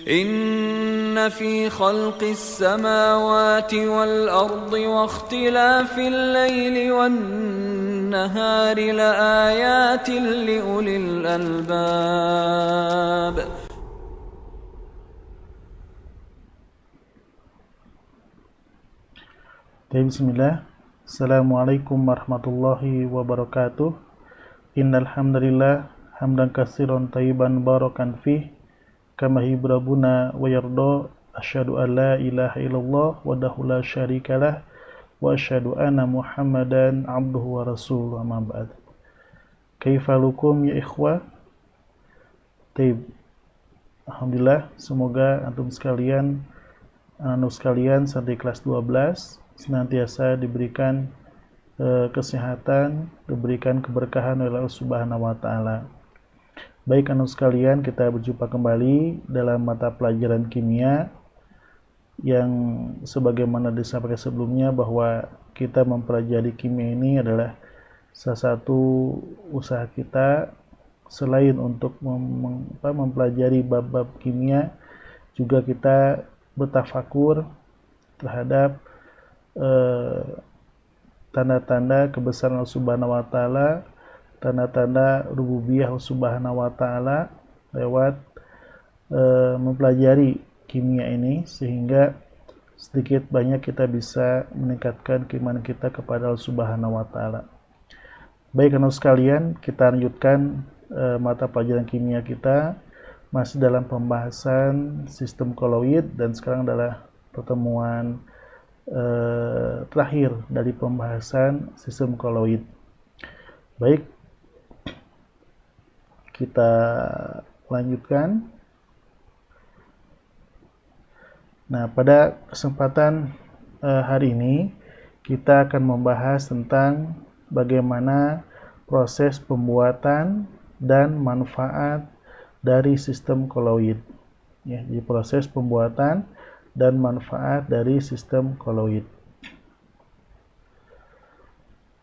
إن في خلق السماوات والأرض واختلاف الليل والنهار لآيات لأولي الألباب. Bismillah. Assalamualaikum warahmatullahi wabarakatuh. Innal hamdalillah hamdan katsiran thayyiban barakan fih kama yuhibbu rabbuna wa yarda. Asyhadu an la ilaha illallah wahdahu la syarikalah wa asyhadu anna Muhammadan abduhu wa rasuluhu, amma ba'd. Kaifalukum ya ikhwah? Taib. Alhamdulillah, semoga antum sekalian, anak-anak sekalian sampai kelas 12 senantiasa diberikan kesehatan, diberikan keberkahan oleh Allah Subhanahu wa taala. Baik anak sekalian, kita berjumpa kembali dalam mata pelajaran kimia yang sebagaimana disampaikan sebelumnya bahwa kita mempelajari kimia ini adalah salah satu usaha kita. Selain untuk mempelajari bab-bab kimia, juga kita bertafakur terhadap tanda-tanda kebesaran Allah Subhanahu wa taala, tanda-tanda rububiyah Allah Subhanahu wa taala lewat mempelajari kimia ini, sehingga sedikit banyak kita bisa meningkatkan keimanan kita kepada Allah Subhanahu wa taala. Baik anak sekalian, kita lanjutkan mata pelajaran kimia kita, masih dalam pembahasan sistem koloid, dan sekarang adalah pertemuan terakhir dari pembahasan sistem koloid. Baik, kita lanjutkan. Nah, pada kesempatan hari ini kita akan membahas tentang bagaimana proses pembuatan dan manfaat dari sistem koloid. Ya, di proses pembuatan dan manfaat dari sistem koloid.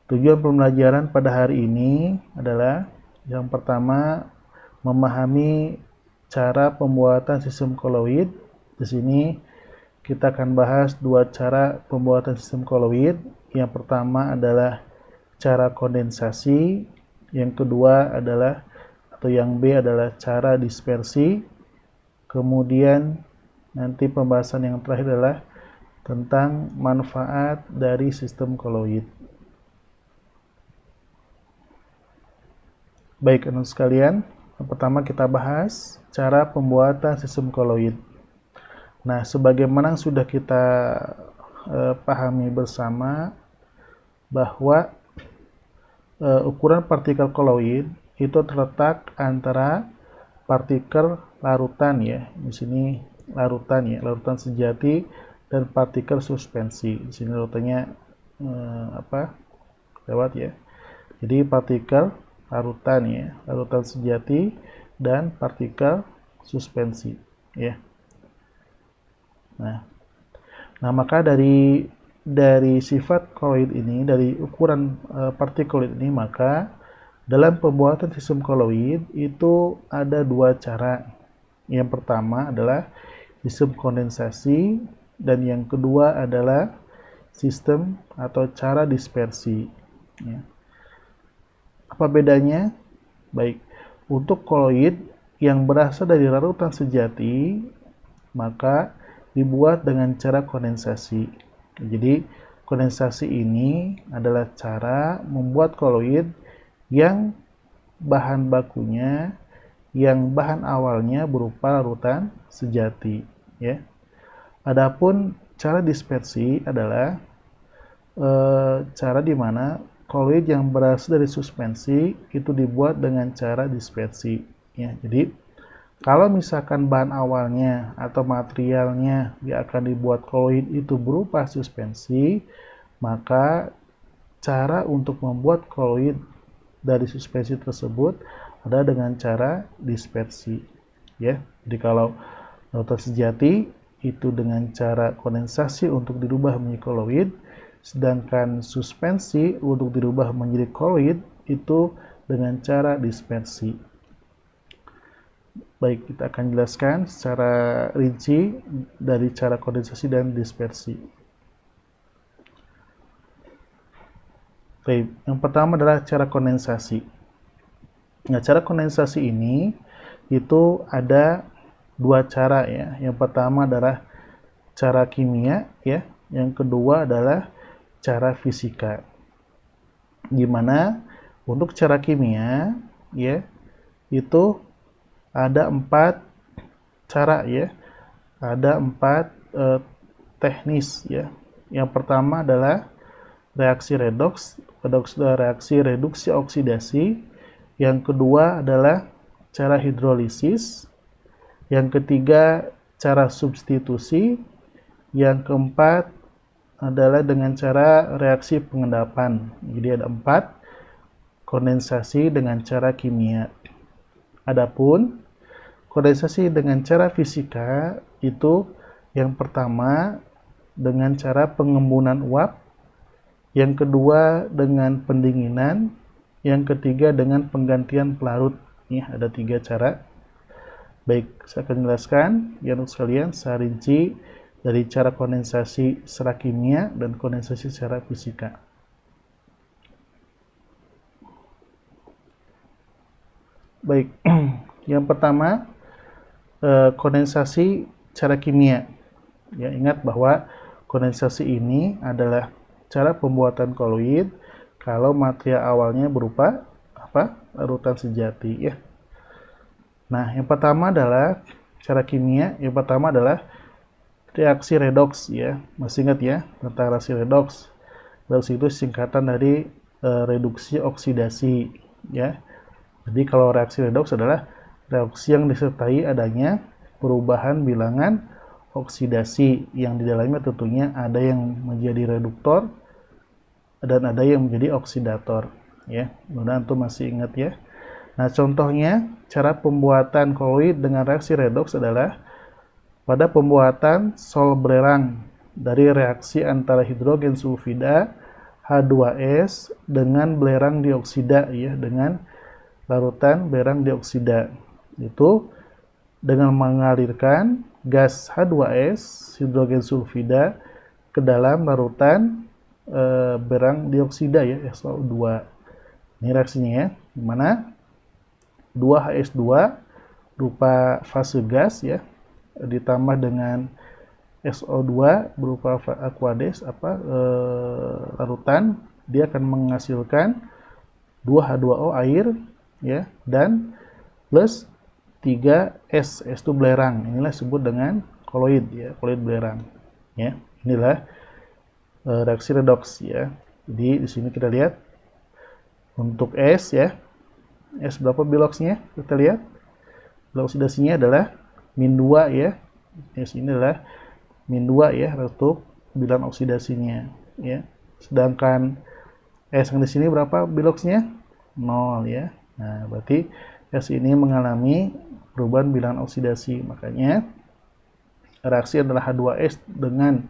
Tujuan pembelajaran pada hari ini adalah yang pertama, memahami cara pembuatan sistem koloid. Di sini kita akan bahas dua cara pembuatan sistem koloid. Yang pertama adalah cara kondensasi, yang kedua adalah atau yang B adalah cara dispersi. Kemudian nanti pembahasan yang terakhir adalah tentang manfaat dari sistem koloid. Baik anak sekalian, yang pertama kita bahas cara pembuatan sistem koloid. Nah, sebagaimana sudah kita pahami bersama bahwa ukuran partikel koloid itu terletak antara partikel larutan, ya. Di sini larutan, ya, larutan sejati, dan partikel suspensi. Di sini larutannya lewat, ya. Jadi partikel larutan, ya, larutan sejati dan partikel suspensi, ya. Nah, maka dari sifat koloid ini, dari ukuran partikel ini, maka dalam pembuatan sistem koloid itu ada dua cara. Yang pertama adalah sistem kondensasi, dan yang kedua adalah sistem atau cara dispersi. Ya. Apa bedanya? Baik, untuk koloid yang berasal dari larutan sejati, maka dibuat dengan cara kondensasi. Jadi, kondensasi ini adalah cara membuat koloid yang bahan bakunya, yang bahan awalnya berupa larutan sejati, ya. Adapun cara dispersi adalah cara di mana koloid yang berasal dari suspensi itu dibuat dengan cara dispersi, ya. Jadi kalau misalkan bahan awalnya atau materialnya yang akan dibuat koloid itu berupa suspensi, maka cara untuk membuat koloid dari suspensi tersebut ada dengan cara dispersi, ya. Jadi kalau larutan sejati itu dengan cara kondensasi untuk dirubah menjadi koloid, sedangkan suspensi untuk dirubah menjadi koloid itu dengan cara dispersi. Baik, kita akan jelaskan secara rinci dari cara kondensasi dan dispersi. Baik, yang pertama adalah cara kondensasi. Nah, cara kondensasi ini itu ada dua cara ya. Yang pertama adalah cara kimia ya, yang kedua adalah cara fisika. Gimana? Untuk cara kimia ya, itu ada 4 cara ya, ada 4 teknis ya. Yang pertama adalah reaksi redoks, reaksi reduksi oksidasi. Yang kedua adalah cara hidrolisis. Yang ketiga cara substitusi. Yang keempat adalah dengan cara reaksi pengendapan. Jadi ada 4 kondensasi dengan cara kimia. Adapun kondensasi dengan cara fisika itu yang pertama dengan cara pengembunan uap, yang kedua dengan pendinginan, yang ketiga dengan penggantian pelarut. Ya, ada 3 cara. Baik, saya akan jelaskan ya untuk sekalian secara rinci dari cara kondensasi secara kimia dan kondensasi secara fisika. Baik, yang pertama kondensasi cara kimia. Ya, ingat bahwa kondensasi ini adalah cara pembuatan koloid kalau material awalnya berupa larutan sejati ya. Nah, yang pertama adalah cara kimia, yang pertama adalah reaksi redoks ya. Masih ingat ya tentang reaksi redoks. Redoks itu singkatan dari reduksi oksidasi ya. Jadi kalau reaksi redoks adalah reaksi yang disertai adanya perubahan bilangan oksidasi yang di dalamnya tentunya ada yang menjadi reduktor dan ada yang menjadi oksidator ya. Mudah-mudahan antum masih ingat ya. Nah, contohnya cara pembuatan koloid dengan reaksi redoks adalah pada pembuatan sol belerang dari reaksi antara hidrogen sulfida H2S dengan belerang dioksida ya, dengan larutan belerang dioksida. Itu dengan mengalirkan gas H2S hidrogen sulfida ke dalam larutan belerang dioksida ya, SO2. Ini reaksinya ya, dimana 2HS2 berupa fase gas ya, ditambah dengan SO2 berupa aqueous larutan, dia akan menghasilkan 2H2O air ya, dan plus 3S, S itu belerang. Inilah disebut dengan koloid ya, koloid belerang ya. Inilah reaksi redoks ya. Jadi di sini kita lihat untuk S ya. S berapa biloksnya? Kita lihat. Bilang oksidasinya adalah -2 ya. S ini adalah -2 ya untuk bilang oksidasinya ya. Sedangkan S yang di sini berapa biloksnya? 0 ya. Nah, berarti S ini mengalami perubahan bilangan oksidasi. Makanya reaksi adalah H2S dengan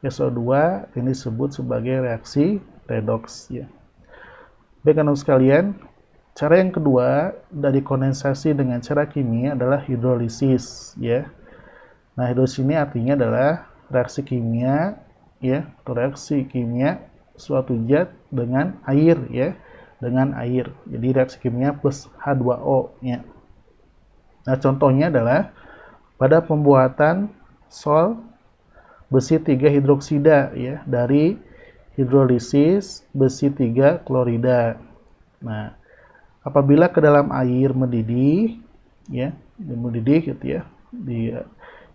SO2 ini disebut sebagai reaksi redoks ya. Baik anak sekalian, cara yang kedua dari kondensasi dengan cara kimia adalah hidrolisis ya. Nah, hidrolisis ini artinya adalah reaksi kimia ya, atau reaksi kimia suatu zat dengan air ya, dengan air. Jadi reaksi kimia plus H2O ya. Nah, contohnya adalah pada pembuatan sol besi 3 hidroksida ya, dari hidrolisis besi 3 klorida. Nah, apabila ke dalam air mendidih ya, mendidih gitu ya, di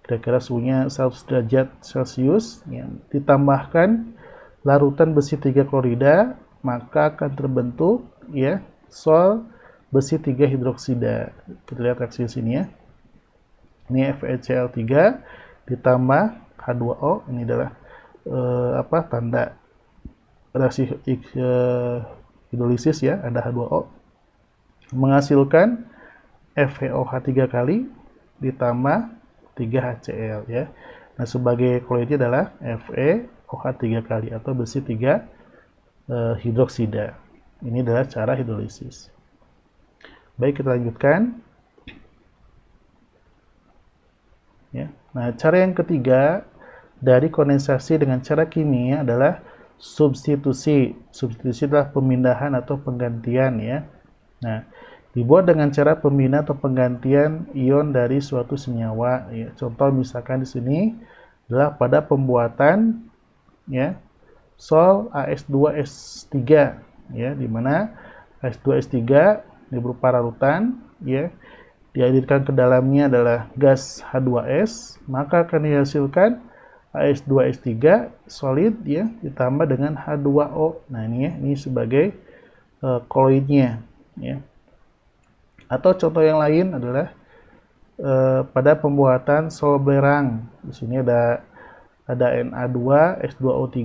kira-kira suhunya 100 derajat Celcius ya, ditambahkan larutan besi 3 klorida, maka akan terbentuk ya sol besi 3 hidroksida. Kita lihat reaksi di sini ya. Ini FeCl3 ditambah H2O, ini adalah tanda reaksi hidrolisis ya, ada H2O menghasilkan FeOH 3 kali ditambah 3HCl ya. Nah, sebagai koloidnya adalah FeOH 3 kali atau besi 3 hidroksida. Ini adalah cara hidrolisis. Baik, kita lanjutkan. Nah, cara yang ketiga dari kondensasi dengan cara kimia adalah substitusi. Substitusi adalah pemindahan atau penggantian ya. Nah, dibuat dengan cara pemindahan atau penggantian ion dari suatu senyawa ya. Contoh misalkan di sini adalah pada pembuatan ya sol AS2S3 ya, di mana AS2S3 ini berupa larutan ya, dialirkan ke dalamnya adalah gas H2S, maka akan dihasilkan AS2S3 solid ya ditambah dengan H2O. Nah, ini ya, ini sebagai koloidnya ya. Atau contoh yang lain adalah pada pembuatan sol belerang. Di sini ada Na2 S2O3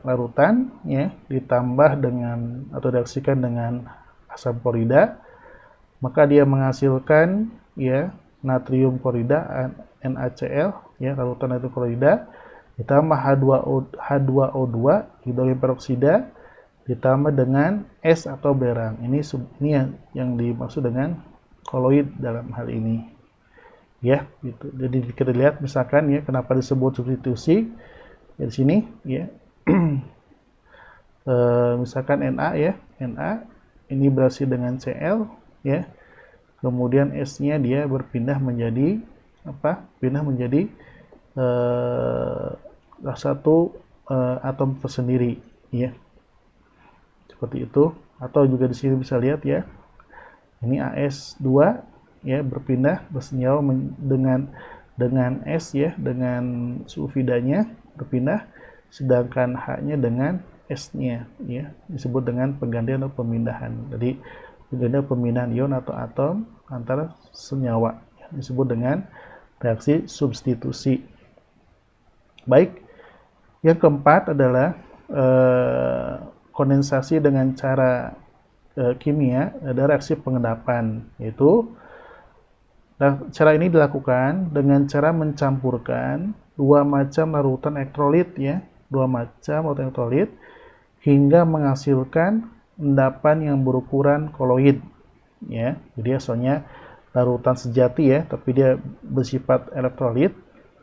larutan ya, ditambah dengan atau direaksikan dengan asam klorida, maka dia menghasilkan ya natrium klorida NaCl ya, larutan natrium klorida, ditambah H2O2 hidrogen peroksida, ditambah dengan es atau belerang. Ini yang dimaksud dengan koloid dalam hal ini ya, gitu. Jadi kita lihat misalkan ya kenapa disebut substitusi ya, di sini ya. Misalkan Na ya, Na ini bereaksi dengan Cl ya, kemudian S-nya dia berpindah menjadi apa? Pindah menjadi satu atom tersendiri ya, seperti itu. Atau juga di sini bisa lihat ya, ini AS2 ya berpindah bersenyawa dengan S ya, dengan sulfidanya berpindah, sedangkan H-nya dengan S-nya ya, disebut dengan penggantian atau pemindahan. Jadi pemindahan ion atau atom antara senyawa ya, disebut dengan reaksi substitusi. Baik, yang keempat adalah kondensasi dengan cara kimia, ada reaksi pengendapan, yaitu cara ini dilakukan dengan cara mencampurkan dua macam larutan elektrolit ya, hingga menghasilkan endapan yang berukuran koloid ya. Jadi asalnya larutan sejati ya, tapi dia bersifat elektrolit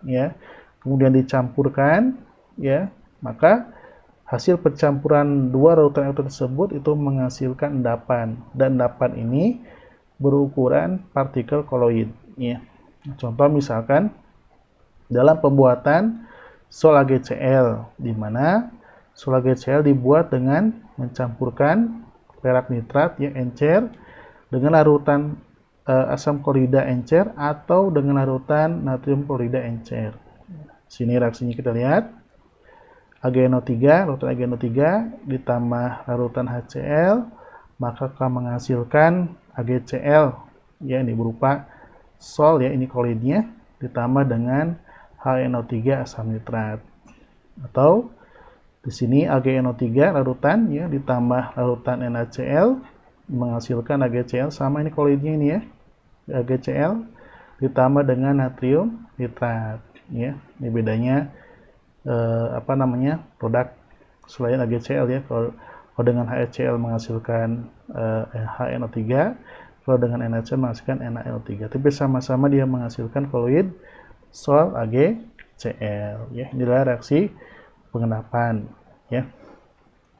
ya. Kemudian dicampurkan ya, maka hasil pencampuran dua larutan elektrolit tersebut itu menghasilkan endapan, dan endapan ini berukuran partikel koloid ya. Contoh misalkan dalam pembuatan sol AgCl, di mana sol AgCl dibuat dengan mencampurkan perak nitrat ya, encer, dengan larutan asam klorida encer atau dengan larutan natrium klorida encer. Sini reaksinya kita lihat. AgNO3, larutan AgNO3 ditambah larutan HCl, maka akan menghasilkan AgCl ya, ini berupa sol ya, ini koloidnya, ditambah dengan HNO3 asam nitrat. Atau di sini AgNO3 larutan ya, ditambah larutan NaCl menghasilkan AgCl, sama ini koloidnya ini ya, AgCl ditambah dengan natrium nitrat ya. Ini bedanya produk selain AgCl ya. Kalau dengan HCl menghasilkan HNO3, kalau dengan NaCl menghasilkan NaNO3. Tapi sama-sama dia menghasilkan koloid sol AgCl ya. Inilah reaksi pengendapan ya.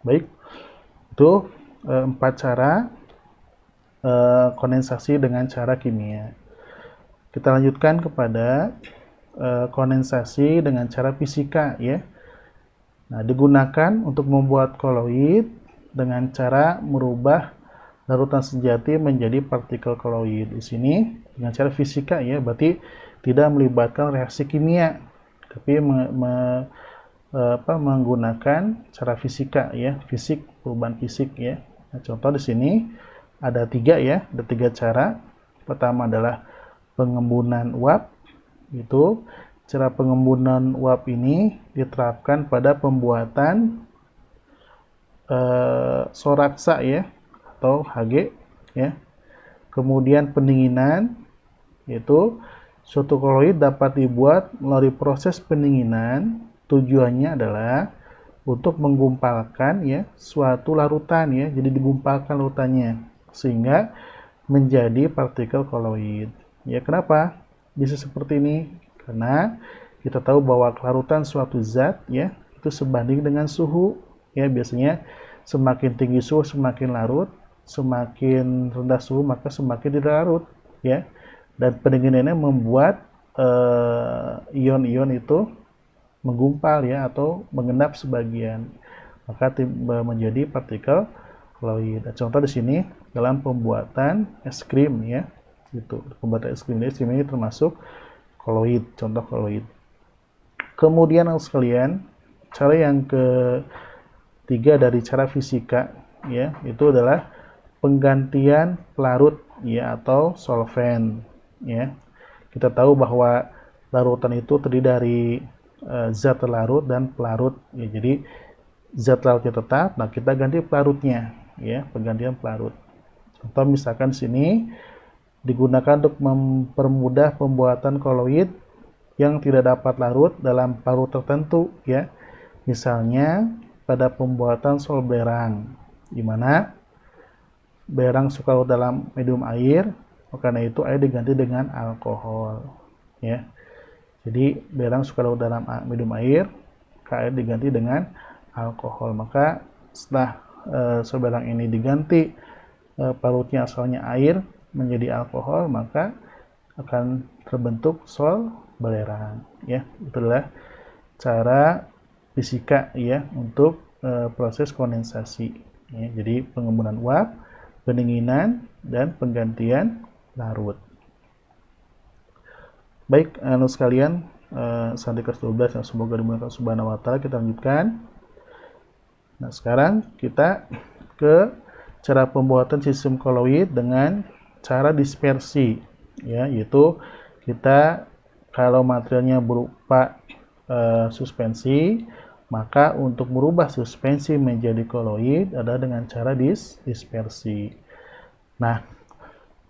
Baik, itu 4 cara kondensasi dengan cara kimia. Kita lanjutkan kepada kondensasi dengan cara fisika ya. Nah, digunakan untuk membuat koloid dengan cara merubah larutan sejati menjadi partikel koloid. Di sini dengan cara fisika ya, berarti tidak melibatkan reaksi kimia, tapi menggunakan cara fisika ya, perubahan fisik ya. Nah, contoh di sini ada 3 ya, ada 3 cara. Pertama adalah pengembunan uap. Itu cara pengembunan uap ini diterapkan pada pembuatan soraksa ya, atau Hg ya. Kemudian pendinginan, yaitu suatu koloid dapat dibuat melalui proses pendinginan. Tujuannya adalah untuk menggumpalkan ya suatu larutan ya, jadi digumpalkan larutannya sehingga menjadi partikel koloid ya. Kenapa bisa seperti ini? Karena kita tahu bahwa kelarutan suatu zat ya itu sebanding dengan suhu ya. Biasanya semakin tinggi suhu semakin larut, semakin rendah suhu maka semakin tidak larut ya. Dan pendinginannya membuat ion-ion itu menggumpal ya atau mengendap sebagian, maka menjadi partikel koloid. Contoh di sini dalam pembuatan es krim ya, itu pembuatan es krim ini termasuk koloid, contoh koloid. Kemudian sekalian, cara yang ketiga dari cara fisika ya, itu adalah penggantian pelarut ya atau solvent ya. Kita tahu bahwa larutan itu terdiri dari zat terlarut dan pelarut ya. Jadi zat larutnya tetap, nah kita ganti pelarutnya ya, penggantian pelarut. Contoh misalkan sini digunakan untuk mempermudah pembuatan koloid yang tidak dapat larut dalam pelarut tertentu ya. Misalnya pada pembuatan sol belerang, di mana belerang suka larut dalam medium air, karena itu air diganti dengan alkohol ya. Jadi belerang suka larut dalam medium air, air diganti dengan alkohol. Maka setelah sol belerang ini diganti pelarutnya asalnya air menjadi alkohol, maka akan terbentuk sol belerang ya. Itu adalah cara fisika ya untuk proses kondensasi ya. Jadi pengembunan uap, pendinginan, dan penggantian larut. Baik, anak sekalian, Sandi kelas 12 yang semoga dimuliakan Subhanahu wa Ta'ala, kita lanjutkan. Nah, sekarang kita ke cara pembuatan sistem koloid dengan cara dispersi ya, yaitu kita kalau materialnya berupa suspensi, maka untuk merubah suspensi menjadi koloid adalah dengan cara dispersi. Nah,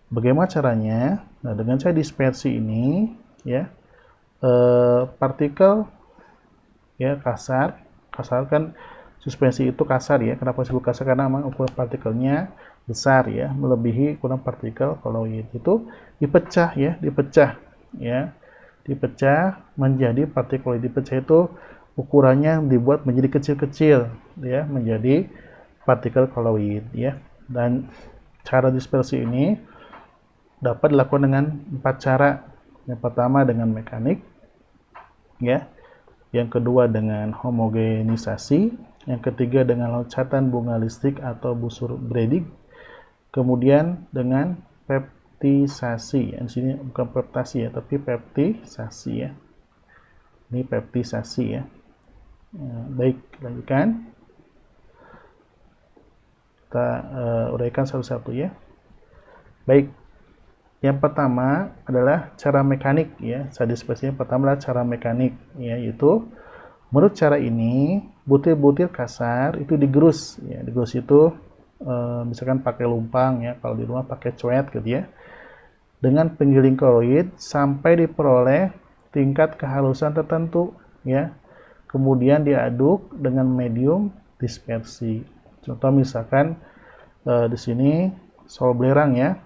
bagaimana caranya? Nah, dengan cara dispersi ini ya, partikel ya kasar kan suspensi itu kasar ya. Kenapa disebut kasar? Karena memang ukuran partikelnya besar ya, melebihi ukuran partikel koloid. Itu dipecah menjadi partikeloid. Dipecah itu ukurannya dibuat menjadi kecil-kecil ya, menjadi partikel koloid ya. Dan cara dispersi ini dapat dilakukan dengan 4 cara. Yang pertama dengan mekanik ya, yang kedua dengan homogenisasi, yang ketiga dengan loncatan bunga listrik atau busur Bredig, kemudian dengan peptisasi. Di sini bukan peptasi ya, tapi peptisasi ya. Ini peptisasi ya. Baik, lanjutkan. Kita uraikan satu-satu ya. Baik, yang pertama adalah cara mekanik ya. Cara dispersi yang pertama adalah cara mekanik ya, yaitu menurut cara ini butir-butir kasar itu digerus ya. Digerus itu misalkan pakai lumpang ya, kalau di rumah pakai coet gitu ya, dengan penggiling koloid sampai diperoleh tingkat kehalusan tertentu ya. Kemudian diaduk dengan medium dispersi. Contoh misalkan di sini sol belerang ya.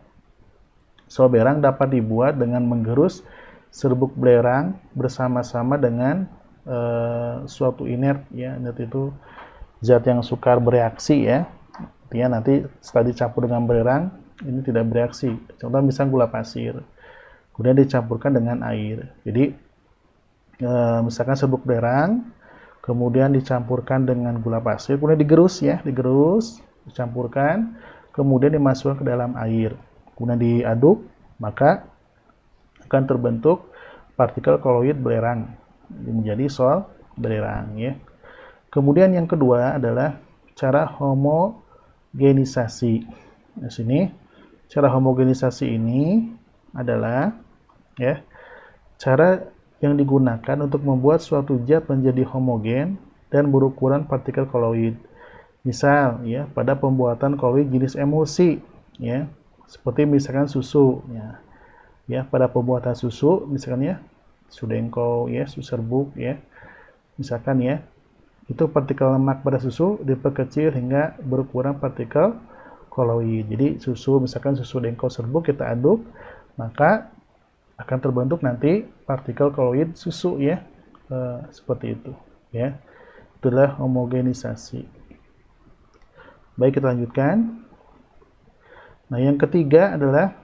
Sol belerang dapat dibuat dengan menggerus serbuk belerang bersama-sama dengan suatu inert ya. Inert itu zat yang sukar bereaksi ya. Artinya nanti setelah dicampur dengan belerang ini tidak bereaksi. Contoh misalnya gula pasir, kemudian dicampurkan dengan air. Jadi misalkan serbuk belerang, kemudian dicampurkan dengan gula pasir, kemudian digerus ya, dicampurkan, kemudian dimasukkan ke dalam air, kemudian diaduk, maka akan terbentuk partikel koloid belerang menjadi sol belerang ya. Kemudian yang kedua adalah cara homogenisasi. Di sini cara homogenisasi ini adalah ya, cara yang digunakan untuk membuat suatu zat menjadi homogen dan berukuran partikel koloid. Misal ya, pada pembuatan koloid jenis emulsi ya, seperti misalkan susu ya. Ya, pada pembuatan susu misalkan ya, susu dengkol ya, susu serbuk ya. Misalkan ya, itu partikel lemak pada susu diperkecil hingga berukuran partikel koloid. Jadi susu, misalkan susu dengkol serbuk kita aduk, maka akan terbentuk nanti partikel koloid susu ya, seperti itu ya. Itulah homogenisasi. Baik, kita lanjutkan. Nah, yang ketiga adalah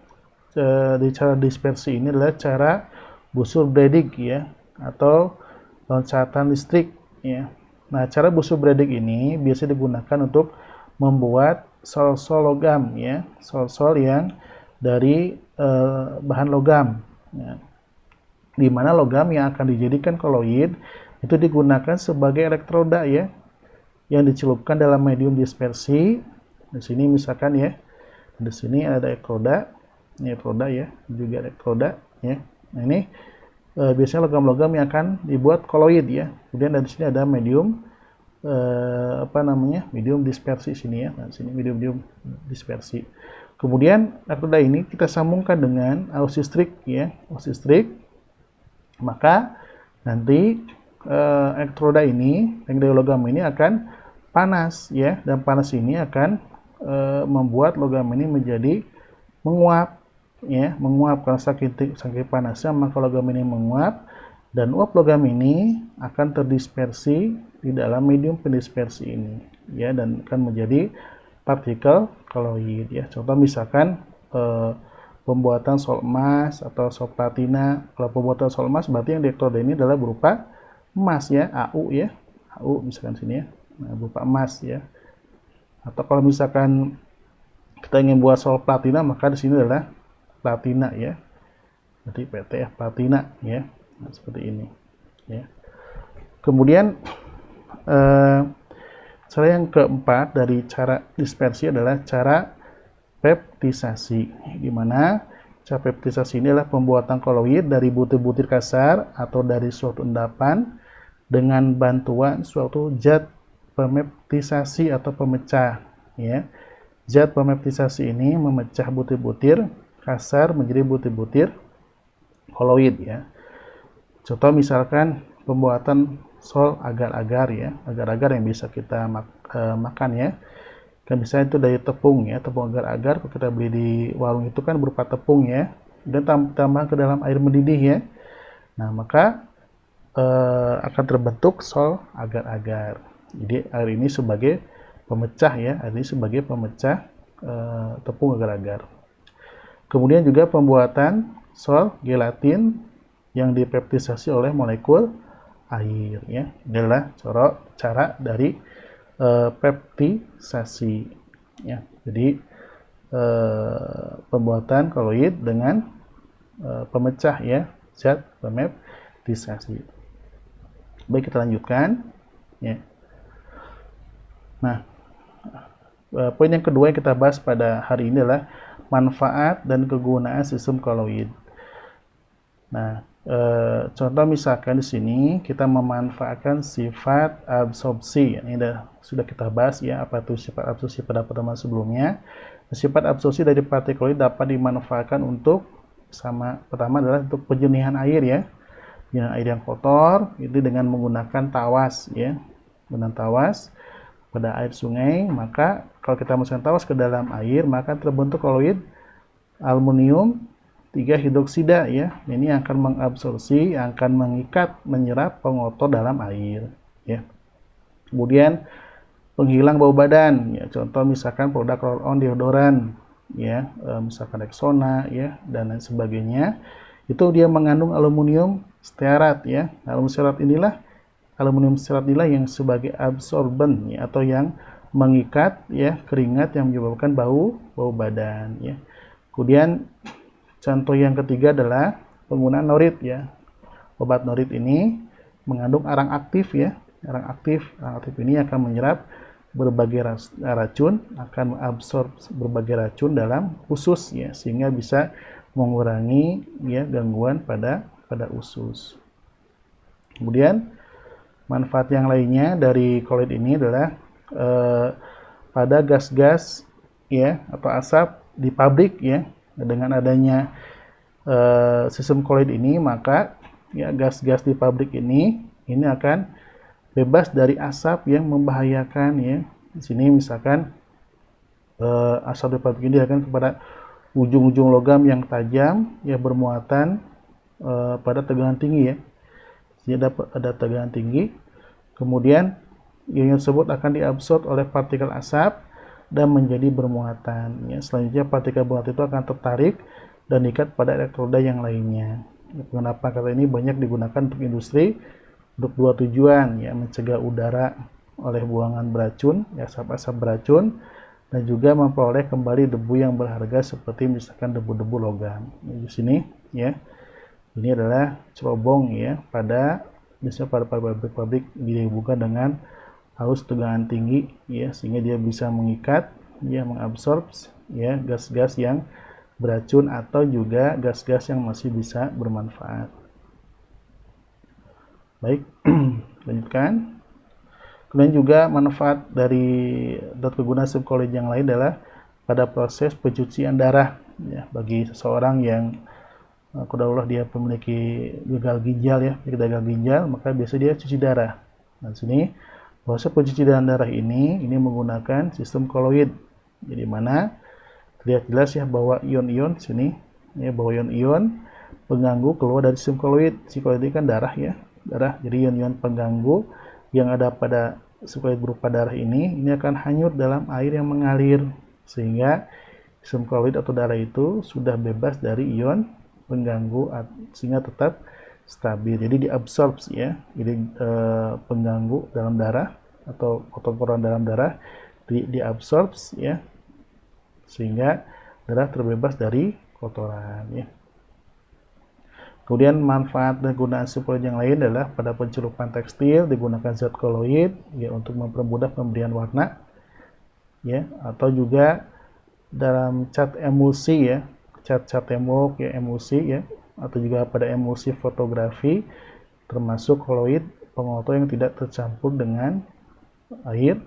di cara dispersi ini adalah cara busur Bredig ya, atau loncatan listrik ya. Nah, cara busur Bredig ini biasa digunakan untuk membuat sol-sol logam ya, sol-sol yang dari bahan logam ya. Di mana logam yang akan dijadikan koloid itu digunakan sebagai elektroda ya, yang dicelupkan dalam medium dispersi. Di sini misalkan ya, di sini ada elektroda, ini elektroda ya, juga elektroda ya. Nah, ini biasanya logam-logam yang akan dibuat koloid ya. Kemudian dari sini ada medium medium dispersi sini ya. Nah, sini medium dispersi. Kemudian elektroda ini kita sambungkan dengan arus listrik ya, arus listrik. Maka nanti elektroda ini, yang dari logam ini akan panas ya, dan panas ini akan membuat logam ini menjadi menguap ya, menguap karena saking panasnya, maka logam ini menguap dan uap logam ini akan terdispersi di dalam medium pendispersi ini ya, dan akan menjadi partikel koloid ya. Contoh misalkan pembuatan sol emas atau sol platina. Kalau pembuatan sol emas berarti yang di elektroda ini adalah berupa emas ya, AU ya, AU misalkan sini ya, nah, berupa emas ya. Atau kalau misalkan kita ingin buat sol platina, maka di sini adalah platina ya, berarti PT ya, platina ya, nah, seperti ini ya. Kemudian cara yang keempat dari cara dispersi adalah cara peptisasi, di mana cara peptisasi ini adalah pembuatan koloid dari butir-butir kasar atau dari suatu endapan dengan bantuan suatu zat pemeptisasi atau pemecah ya. Zat pemeptisasi ini memecah butir-butir kasar menjadi butir-butir koloid ya. Contoh misalkan pembuatan sol agar-agar ya, agar-agar yang bisa kita makan ya. Kan misalnya itu dari tepung ya, tepung agar-agar kalau kita beli di warung itu kan berupa tepung ya, dan tambah ke dalam air mendidih ya. Nah, maka akan terbentuk sol agar-agar. Jadi air ini sebagai pemecah ya, air ini sebagai pemecah tepung agar-agar. Kemudian juga pembuatan sol gelatin yang dipeptisasi oleh molekul air ya. Ini adalah cara dari peptisasi ya. Jadi pembuatan koloid dengan pemecah ya, zat pemeptisasi. Baik, kita lanjutkan ya. Nah, poin yang kedua yang kita bahas pada hari ini adalah manfaat dan kegunaan sistem koloid. Nah, contoh misalkan di sini kita memanfaatkan sifat absorpsi. Ini sudah kita bahas ya, apa itu sifat absorpsi pada pertemuan sebelumnya. Sifat absorpsi dari partikel dapat dimanfaatkan untuk pertama adalah untuk penjernihan air ya. Penjernihan air yang kotor itu dengan menggunakan tawas ya. Dengan tawas pada air sungai, maka kalau kita masukkan tawas ke dalam air, maka terbentuk koloid aluminium 3 hidroksida ya. Ini akan mengabsorpsi, akan mengikat, menyerap pengotor dalam air ya. Kemudian penghilang bau badan ya. Contoh misalkan produk roll-on deodoran ya, misalkan Rexona ya, dan lain sebagainya. Itu dia mengandung aluminium stearat ya. Aluminium stearat inilah yang sebagai absorben ya, atau yang mengikat ya keringat yang menyebabkan bau badan ya. Kemudian contoh yang ketiga adalah penggunaan norit ya. Obat norit ini mengandung arang aktif ya. Arang aktif ini akan menyerap berbagai racun, akan mengabsorb berbagai racun dalam usus ya, sehingga bisa mengurangi ya gangguan pada usus. Kemudian manfaat yang lainnya dari koloid ini adalah pada gas-gas ya atau asap di pabrik ya. Dengan adanya sistem koloid ini, maka ya gas-gas di pabrik ini akan bebas dari asap yang membahayakan ya. Di sini misalkan asap di pabrik ini akan kepada ujung-ujung logam yang tajam ya, bermuatan pada tegangan tinggi ya. Jadi ada tegangan tinggi, kemudian ion tersebut akan diabsorb oleh partikel asap dan menjadi bermuatan. Ya, selanjutnya partikel bermuatan itu akan tertarik dan diikat pada elektroda yang lainnya. Kenapa kata ini banyak digunakan untuk industri untuk dua tujuan, ya, mencegah udara oleh buangan beracun, ya, asap-asap beracun, dan juga memperoleh kembali debu yang berharga seperti misalkan debu-debu logam. Di sini ya. Ini adalah cerobong ya, biasanya pada pabrik-pabrik dihubungkan dengan arus tegangan tinggi ya, sehingga dia bisa mengikat ya, mengabsorb ya gas-gas yang beracun atau juga gas-gas yang masih bisa bermanfaat. Baik, lanjutkan. Kemudian juga manfaat dari kegunaan subkoloid yang lain adalah pada proses pencucian darah ya, bagi seseorang yang qadarullah dia memiliki gagal ginjal ya, gagal ginjal, maka biasa dia cuci darah. Nah, sini proses pencucian darah ini menggunakan sistem koloid. Jadi mana terlihat jelas ya bahwa ion-ion sini ya, bahwa ion-ion pengganggu keluar dari sistem koloid. Si koloid ini kan darah ya, darah. Jadi ion-ion pengganggu yang ada pada koloid berupa darah ini akan hanyut dalam air yang mengalir, sehingga sistem koloid atau darah itu sudah bebas dari ion pengganggu sehingga tetap stabil. Jadi diabsorb ya. Jadi pengganggu dalam darah atau kotoran dalam darah diabsorb ya, sehingga darah terbebas dari kotoran ya. Kemudian manfaat dan gunaan subkoloid yang lain adalah pada pencelupan tekstil digunakan zat koloid ya untuk mempermudah pemberian warna ya, atau juga dalam cat emulsi ya, cat tembok ya, emulsi ya, atau juga pada emulsi fotografi termasuk koloid pengoto yang tidak tercampur dengan air,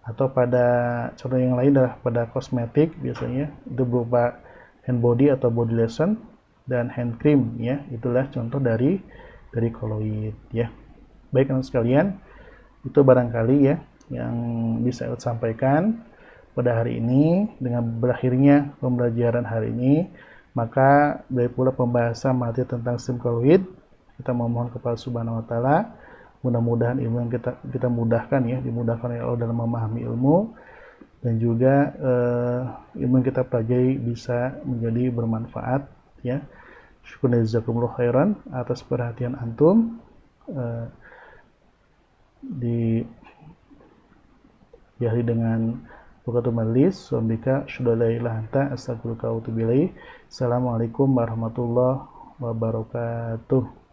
atau pada contoh yang lain adalah pada kosmetik biasanya itu berupa hand body atau body lotion dan hand cream ya, itulah contoh dari koloid ya. Baik teman sekalian, itu barangkali ya yang bisa saya sampaikan pada hari ini. Dengan berakhirnya pembelajaran hari ini, maka dari pula pembahasan materi tentang sistem koloid, kita memohon kepada Subhanahu wa taala mudah-mudahan ilmu yang kita mudahkan ya, dimudahkan oleh Allah dalam memahami ilmu, dan juga ilmu yang kita pelajari bisa menjadi bermanfaat ya. Syukur jazakumullah khairan atas perhatian antum. Diakhiri dengan bukatul majlis, wambika syudailailah anta astagfiruka wa atubu ilaik. Assalamualaikum warahmatullahi wabarakatuh.